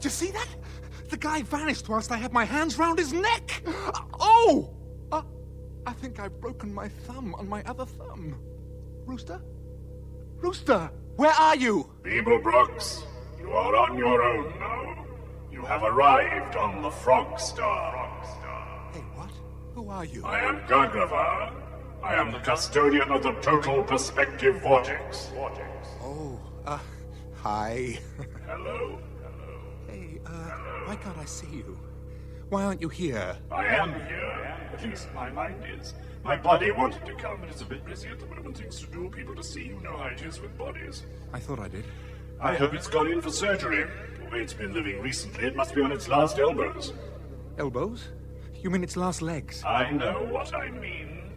you see that? The guy vanished whilst I had my hands round his neck. Oh! I think I've broken my thumb on my other thumb. Rooster? Rooster, where are you? Beeblebrox, you are on your own now. You have arrived on the Frog Star. Hey, what? Who are you? I am Gargravar. I am the custodian of the Total Perspective Vortex. Oh, hi. Hello? Hey, why can't I see you? Why aren't you here? I am here. At least my mind is. My body wanted to come, but it's a bit busy at the moment. Things to do, people to see. You know how it is with bodies. I thought I did. I hope it's gone in for surgery. The way it's been living recently, it must be on its last elbows. Elbows? You mean its last legs? I know what I mean.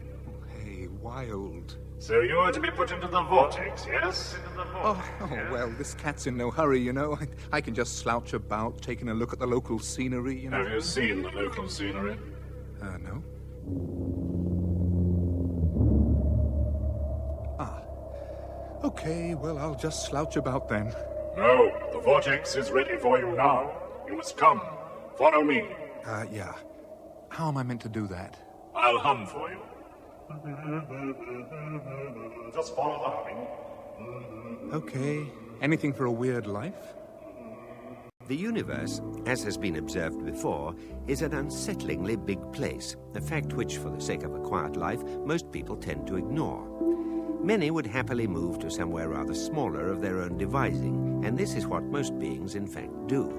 Hey, wild. So you are to be put into the Vortex, yes? Oh, well, this cat's in no hurry, you know. I can just slouch about, taking a look at the local scenery, you know. Have you seen the local scenery? No. Okay, well, I'll just slouch about then. No, the Vortex is ready for you now. You must come. Follow me. Yeah. How am I meant to do that? I'll hum for you. Just follow the humming. Okay. Anything for a weird life? The universe, as has been observed before, is an unsettlingly big place, a fact which, for the sake of a quiet life, most people tend to ignore. Many would happily move to somewhere rather smaller of their own devising, and this is what most beings in fact do.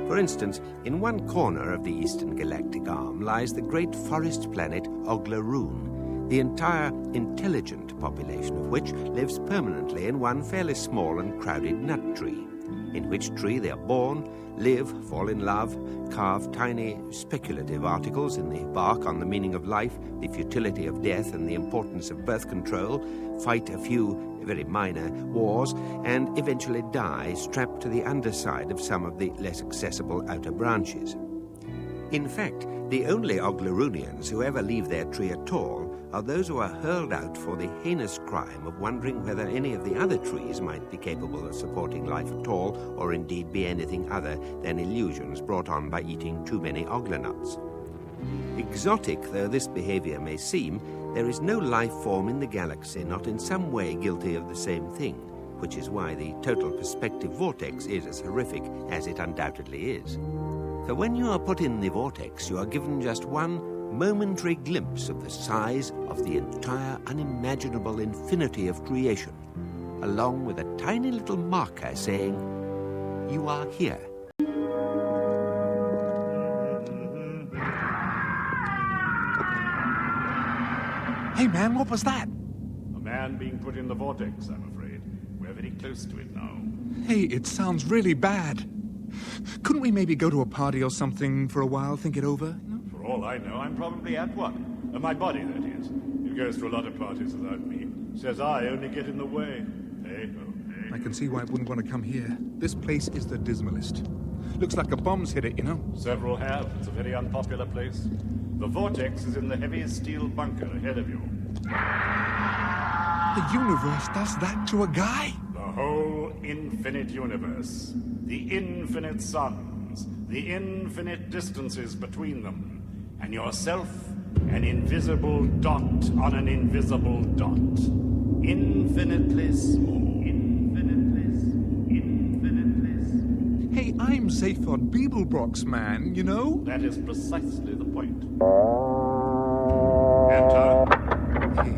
For instance, in one corner of the eastern galactic arm lies the great forest planet Oglaroon, the entire intelligent population of which lives permanently in one fairly small and crowded nut tree, in which tree they are born, live, fall in love, carve tiny speculative articles in the bark on the meaning of life, the futility of death and the importance of birth control, fight a few very minor wars, and eventually die strapped to the underside of some of the less accessible outer branches. In fact, the only Oglaroonians who ever leave their tree at all are those who are hurled out for the heinous crime of wondering whether any of the other trees might be capable of supporting life at all, or indeed be anything other than illusions brought on by eating too many oglanuts. Exotic though this behavior may seem, there is no life form in the galaxy not in some way guilty of the same thing, which is why the Total Perspective Vortex is as horrific as it undoubtedly is. For when you are put in the Vortex, you are given just one momentary glimpse of the size of the entire unimaginable infinity of creation, along with a tiny little marker saying, "You are here." Hey, man, what was that? A man being put in the Vortex, I'm afraid. We're very close to it now. Hey, it sounds really bad. Couldn't we maybe go to a party or something for a while, think it over? For all I know, I'm probably at one. My body, that is. It goes to a lot of parties without me. Says I only get in the way. Hey, oh, hey. I can see why it wouldn't want to come here. This place is the dismalest. Looks like a bomb's hit it, you know? Several have. It's a very unpopular place. The Vortex is in the heavy steel bunker ahead of you. The universe does that to a guy? The whole infinite universe. The infinite suns. The infinite distances between them. And yourself, an invisible dot on an invisible dot. Infinitely small. Infinitely small. Infinitely small. Hey, I'm Zaphod Beeblebrox, man, you know? That is precisely the point. Enter. Hey,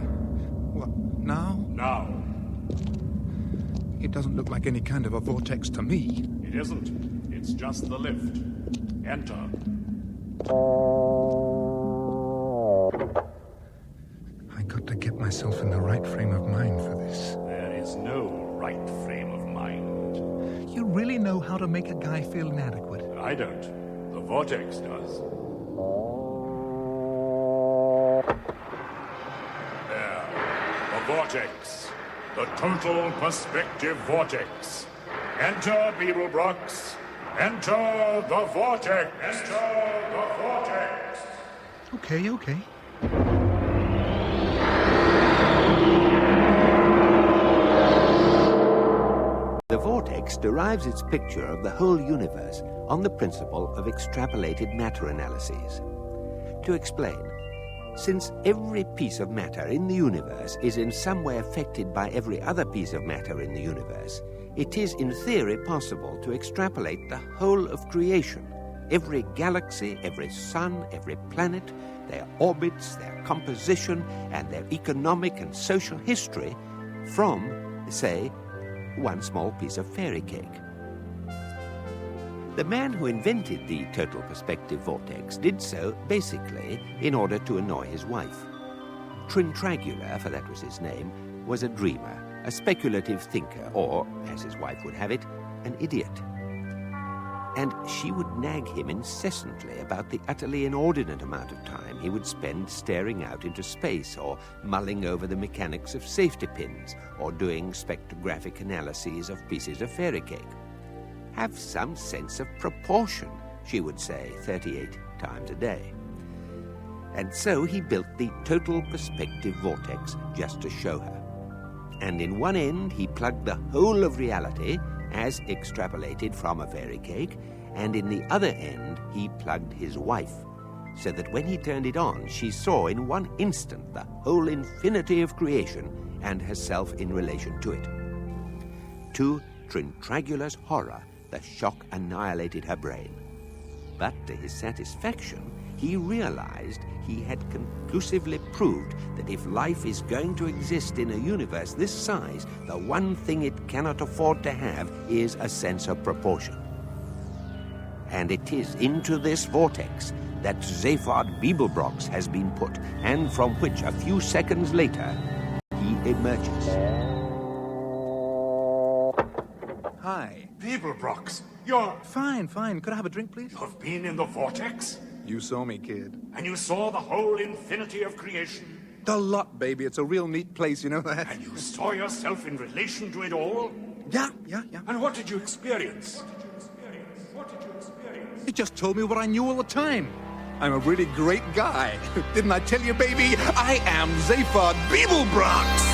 what, now? Now. It doesn't look like any kind of a vortex to me. It isn't. It's just the lift. Enter. I got to get myself in the right frame of mind for this. There is no right frame of mind. You really know how to make a guy feel inadequate. I don't. The Vortex does. There. The Vortex. The Total Perspective Vortex. Enter, Beeblebrox. Enter the Vortex. Enter the Vortex. Okay. The vortex derives its picture of the whole universe on the principle of extrapolated matter analyses. To explain, since every piece of matter in the universe is in some way affected by every other piece of matter in the universe, it is in theory possible to extrapolate the whole of creation, every galaxy, every sun, every planet, their orbits, their composition, and their economic and social history from, say, one small piece of fairy cake. The man who invented the total perspective vortex did so, basically, in order to annoy his wife. Trintragula, for that was his name, was a dreamer, a speculative thinker, or, as his wife would have it, an idiot. And she would nag him incessantly about the utterly inordinate amount of time he would spend staring out into space, or mulling over the mechanics of safety pins, or doing spectrographic analyses of pieces of fairy cake. Have some sense of proportion, she would say 38 times a day. And so he built the total perspective vortex just to show her. And in one end he plugged the whole of reality, as extrapolated from a fairy cake, and in the other end he plugged his wife, so that when he turned it on, she saw in one instant the whole infinity of creation and herself in relation to it. To Trintragula's horror, the shock annihilated her brain. But to his satisfaction, he realized he had conclusively proved that if life is going to exist in a universe this size, the one thing it cannot afford to have is a sense of proportion. And it is into this vortex that Zaphod Beeblebrox has been put, and from which a few seconds later he emerges. Hi. Beeblebrox, you're... Fine. Could I have a drink, please? You've been in the vortex? You saw me, kid. And you saw the whole infinity of creation? The lot, baby. It's a real neat place, you know that? And you saw yourself in relation to it all? Yeah. And what did you experience? He just told me what I knew all the time. I'm a really great guy. Didn't I tell you, baby? I am Zaphod Beeblebrox!